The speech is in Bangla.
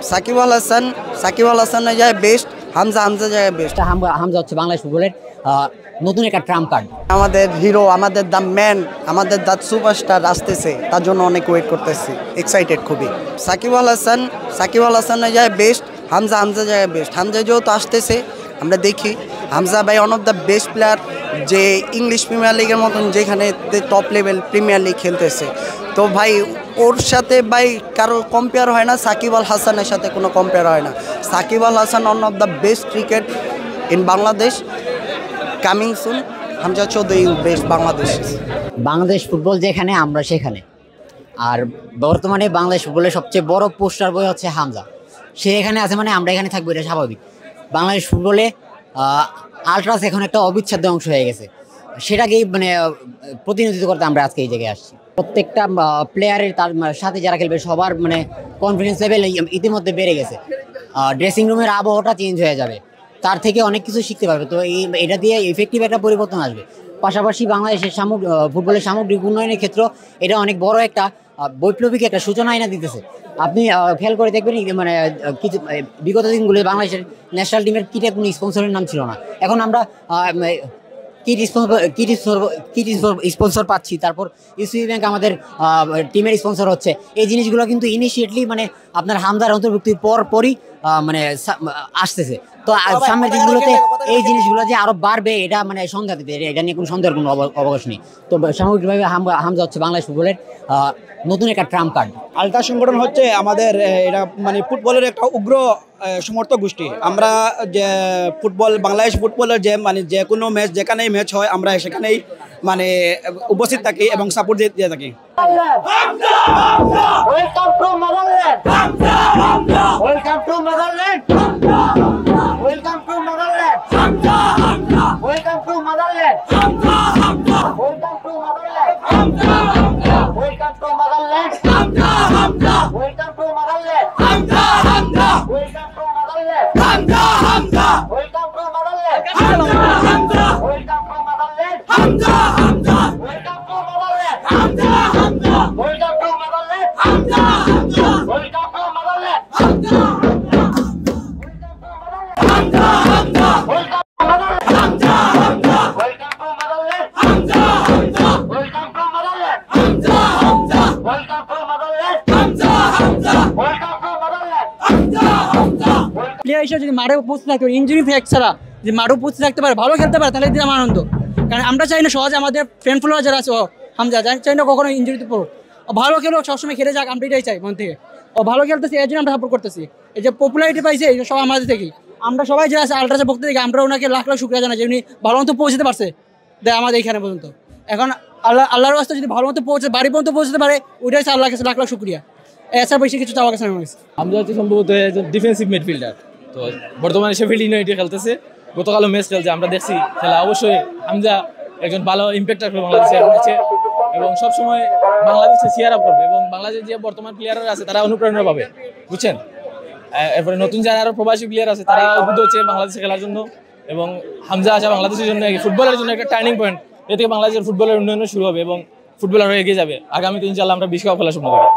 সাকিব আল হাসানের জায়গায় বেস্ট, হামজা জায়গায় বেস্ট। হামজা হচ্ছে বাংলাদেশ ফুটবলের নতুন একটা ট্রাম্প কার্ড। আমাদের হিরো, আমাদের দ্য ম্যান, আমাদের দ্য সুপারস্টার আসতেছে, তার জন্য অনেক ওয়েট করতেছি, এক্সাইটেড খুবই। সাকিব আল হাসানের জায়গায় বেস্ট, হামজা জায়গায় বেস্ট। হামজা যেহেতু আসতেছে, আমরা দেখি হামজা ভাই one of the best player, যে ইংলিশ প্রিমিয়ার লিগের মতন যেখানে টপ লেভেল প্রিমিয়ার লিগ খেলতেছে। তো ভাই ওর সাথে ভাই কারো কম্পেয়ার হয় না, সাকিব আল হাসানের সাথে কোনো কম্পেয়ার হয় না। Shakib Al Hasan one of the best cricket in Bangladesh, coming soon. Hamza Chowdhury best Bangladesh football যেখানে আমরা সেখানে। আর বর্তমানে বাংলাদেশ ফুটবলের সবচেয়ে বড় পোস্টার বয় হচ্ছে হামজা। সে এখানে আছে মানে আমরা এখানে থাকবো, এটা স্বাভাবিক। বাংলাদেশ ফুটবলে আলট্রাস এখন একটা অবিচ্ছেদ্য অংশ হয়ে গেছে, সেটাকেই মানে প্রতিনিধিত্ব করতে আমরা আজকে এই জায়গায় আসছি। প্রত্যেকটা প্লেয়ারের তার সাথে যারা খেলবে সবার মানে কনফিডেন্স লেভেল ইতিমধ্যে বেড়ে গেছে। ড্রেসিং রুমের আবহাওয়াটা চেঞ্জ হয়ে যাবে, তার থেকে অনেক কিছু শিখতে পারবে। তো এটা দিয়ে ইফেক্টিভ একটা পরিবর্তন আসবে। পাশাপাশি বাংলাদেশের ফুটবলের সামগ্রিক উন্নয়নের ক্ষেত্রে এটা অনেক বড় একটা বৈপ্লবিক একটা সূচনা এনে দিতেছে। আপনি খেয়াল করে দেখবেন মানে কিছু বিগত দিনগুলো বাংলাদেশের ন্যাশনাল টিমের কিটে কোনো স্পন্সরের নাম ছিল না। এখন আমরা কিট স্পন্সর পাচ্ছি, তারপর ইউসিবি ব্যাংক আমাদের টিমের স্পন্সর হচ্ছে। এই জিনিসগুলো কিন্তু ইনিশিয়েটলি মানে আপনার হামজার অন্তর্ভুক্তির পরই মানে আসতেছে। তো সামনের দিনগুলোতে এই জিনিসগুলো যে আরো বাড়বে এটা মানে সন্দেহ দিতে, এটা নিয়ে কোনো সন্দেহের কোনো অবকাশ নেই। তো সামগ্রিকভাবে হামজা হচ্ছে বাংলাদেশ ফুটবলের নতুন একটা ট্রাম্প কার্ড। আলট্রা সংগঠন হচ্ছে আমাদের এটা মানে ফুটবলের একটা উগ্র সমর্থক গোষ্ঠী। আমরা যে বাংলাদেশ ফুটবলের যে মানে যে কোনো ম্যাচ যেখানেই ম্যাচ হয় আমরা সেখানেই মানে উপস্থিত থাকি এবং সাপোর্ট দিয়ে থাকি। প্লেয়ার হিসেবে যদি মাঠে উপস্থিত থাকতে পারে, ইঞ্জুরি ফ্যাক্ট ছাড়া যদি মাঠে উপস্থিত থাকতে পারে, ভালো খেলতে পারে, তাহলে দিলাম আনন্দ। কারণ আমরা চাই না সহজে আমাদের ফ্রেন্ড ফলোয়ার যারা আছে হামজা চাই না কখনো ইঞ্জুরিতে পড়ুক, ভালো খেলো, সবসময় খেলে যাক, আমরা এটাই চাই মন থেকে। ভালো খেলতেছি এর জন্য আমরা সাপোর্ট করতেছি। এই যে পপুলারিটি পাইছে এই সব আমাদের থেকেই। আমরা সবাই যারা আছে আলট্রাসের পক্ষ থেকে আমরা ওনাকে লাখ লাখ শুক্রিয়া জানাই যে উনি ভালো মতো পৌঁছতে পারছে দেয় আমাদের এইখানে পর্যন্ত। এখন আল্লাহর রাস্তায় যদি ভালো মতো বাড়ি পর্যন্ত পৌঁছতে পারে, ওইটাই আল্লাহর কাছে লাখ লাখ শুক্রিয়া। এছাড়া বেশি কিছু চাওয়া গেছে না। হামজা হচ্ছে সম্ভবত একজন ডিফেন্সিভ মিডফিল্ডার, তো বর্তমানে শেফিল্ড ইউনাইটেড খেলতেছে, গতকালও ম্যাচ খেলছে, আমরা দেখছি খেলা। অবশ্যই হামজা একজন ভালো ইম্প্যাক্ট রাখবে বাংলাদেশের ম্যাচে এবং সবসময় বাংলাদেশে চেয়ার আপ করবে এবং বাংলাদেশের যে বর্তমান প্লেয়াররা আছে তারা অনুপ্রেরণা পাবে, বুঝছেন। এরপরে নতুন যারা আরও প্রবাসী প্লেয়ার আছে তারা উদ্বুদ্ধ হচ্ছে বাংলাদেশে খেলার জন্য এবং হামজা আছে বাংলাদেশের জন্য ফুটবলের জন্য একটা টার্নিং পয়েন্ট। এ থেকে বাংলাদেশের ফুটবলের উন্নয়ন শুরু হবে এবং ফুটবল আরও এগিয়ে যাবে। আগামীতে ইনশাআল্লাহ আমরা বিশ্বকাপ খেলার স্বপ্ন করি।